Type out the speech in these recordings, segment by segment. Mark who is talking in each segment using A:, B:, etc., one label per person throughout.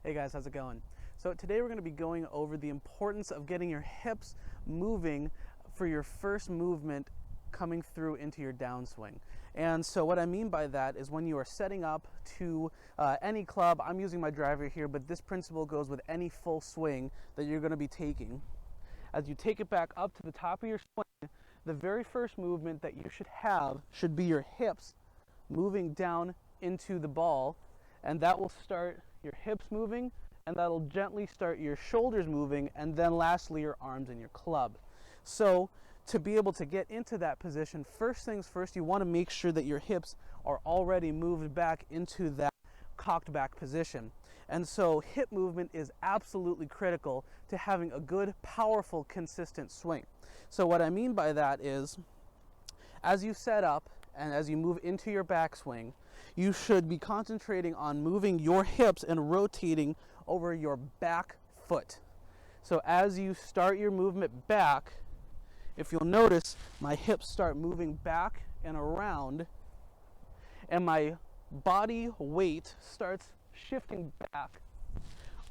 A: Hey guys, how's it going? So today we're going to be going over the importance of getting your hips moving for your first movement coming through into your downswing. And so what I mean by that is when you are setting up to any club, I'm using my driver here, but this principle goes with any full swing that you're going to be taking. As you take it back up to the top of your swing, the very first movement that you should have should be your hips moving down into the ball, and that will start your hips moving, and that'll gently start your shoulders moving, and then lastly your arms and your club. So to be able to get into that position, first things first, you want to make sure that your hips are already moved back into that cocked back position. And so hip movement is absolutely critical to having a good, powerful, consistent swing. So what I mean by that is, as you set up and as you move into your backswing, you should be concentrating on moving your hips and rotating over your back foot. So as you start your movement back, if you'll notice, my hips start moving back and around, and my body weight starts shifting back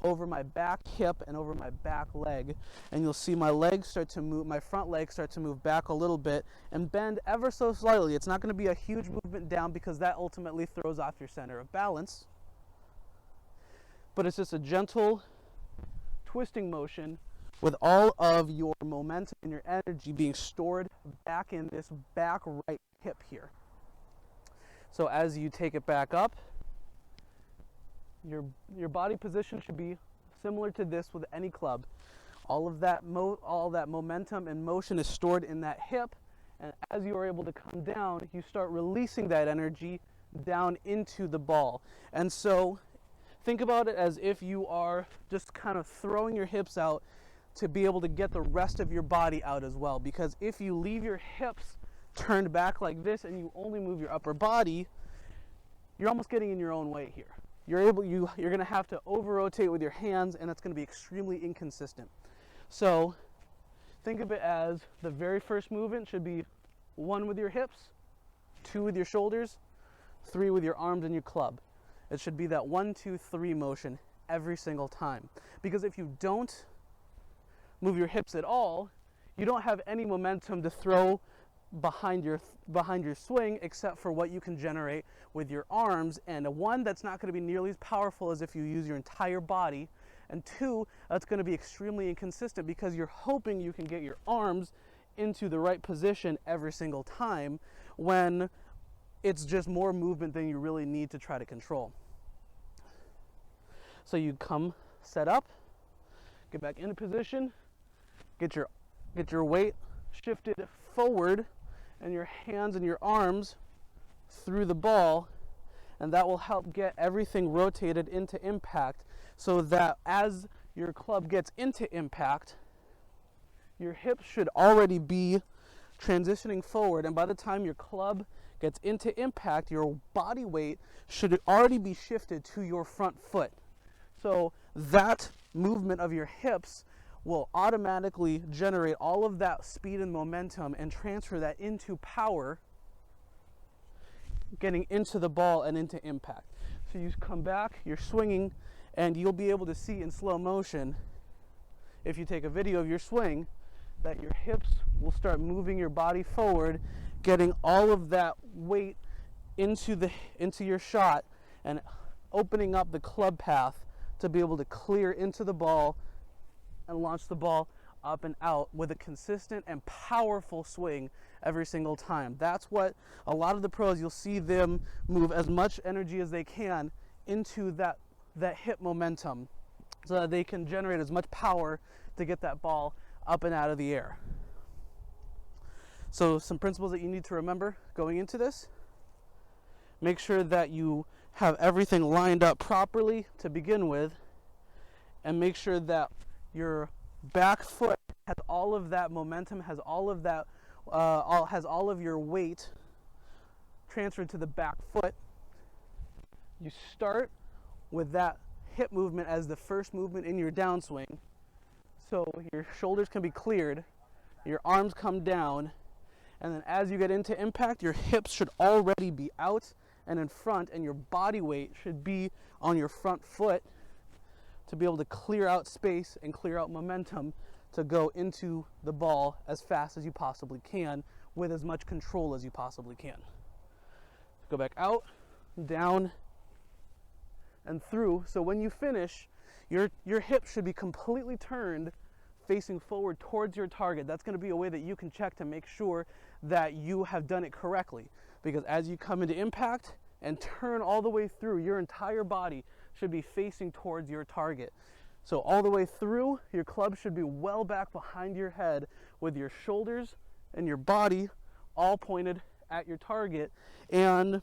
A: over my back hip and over my back leg, and you'll see my legs start to move, my front legs start to move back a little bit and bend ever so slightly. It's not going to be a huge movement down because that ultimately throws off your center of balance, but it's just a gentle twisting motion with all of your momentum and your energy being stored back in this back right hip here. So as you take it back up, your body position should be similar to this with any club. All of that momentum and motion is stored in that hip, and as you are able to come down, you start releasing that energy down into the ball. And so think about it as if you are just kind of throwing your hips out to be able to get the rest of your body out as well, because if you leave your hips turned back like this and you only move your upper body, you're almost getting in your own way here. You're going to have to over-rotate with your hands, and it's going to be extremely inconsistent. So think of it as the very first movement should be 1 with your hips, 2 with your shoulders, 3 with your arms and your club. It should be that 1, 2, 3 motion every single time. Because if you don't move your hips at all, you don't have any momentum to throw behind your swing except for what you can generate with your arms, and one, that's not going to be nearly as powerful as if you use your entire body, and 2, that's going to be extremely inconsistent because you're hoping you can get your arms into the right position every single time when it's just more movement than you really need to try to control. So you come set up, get back into position, get your weight shifted forward and your hands and your arms through the ball, and that will help get everything rotated into impact, so that as your club gets into impact, your hips should already be transitioning forward, and by the time your club gets into impact, your body weight should already be shifted to your front foot. So that movement of your hips will automatically generate all of that speed and momentum and transfer that into power, getting into the ball and into impact. So you come back, you're swinging, and you'll be able to see in slow motion, if you take a video of your swing, that your hips will start moving your body forward, getting all of that weight into your shot and opening up the club path to be able to clear into the ball and launch the ball up and out with a consistent and powerful swing every single time. That's what a lot of the pros, you'll see them move as much energy as they can into that hip momentum so that they can generate as much power to get that ball up and out of the air. So some principles that you need to remember going into this: make sure that you have everything lined up properly to begin with, and make sure that your back foot has all of that momentum, has all of that, has all of your weight transferred to the back foot. You start with that hip movement as the first movement in your downswing, so your shoulders can be cleared, your arms come down, and then as you get into impact, your hips should already be out and in front, and your body weight should be on your front foot to be able to clear out space and clear out momentum to go into the ball as fast as you possibly can with as much control as you possibly can. Go back out, down, and through. So when you finish, your hips should be completely turned, facing forward towards your target. That's going to be a way that you can check to make sure that you have done it correctly. Because as you come into impact and turn all the way through, your entire body should be facing towards your target. So all the way through, your club should be well back behind your head with your shoulders and your body all pointed at your target. And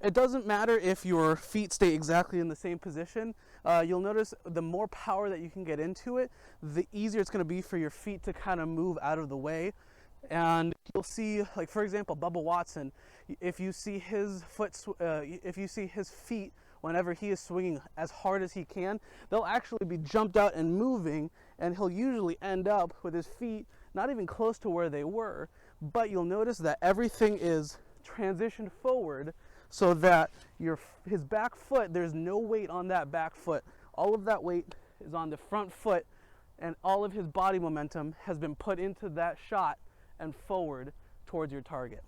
A: it doesn't matter if your feet stay exactly in the same position. You'll notice the more power that you can get into it, the easier it's going to be for your feet to kind of move out of the way. And you'll see, like for example, Bubba Watson, if you see his feet whenever he is swinging as hard as he can, they'll actually be jumped out and moving, and he'll usually end up with his feet not even close to where they were. But you'll notice that everything is transitioned forward so that his back foot, there's no weight on that back foot. All of that weight is on the front foot, and all of his body momentum has been put into that shot and forward towards your target.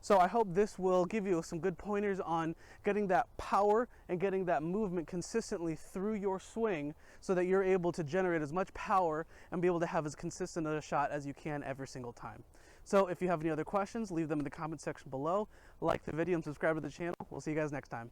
A: So I hope this will give you some good pointers on getting that power and getting that movement consistently through your swing so that you're able to generate as much power and be able to have as consistent a shot as you can every single time. So if you have any other questions, leave them in the comment section below. Like the video and subscribe to the channel. We'll see you guys next time.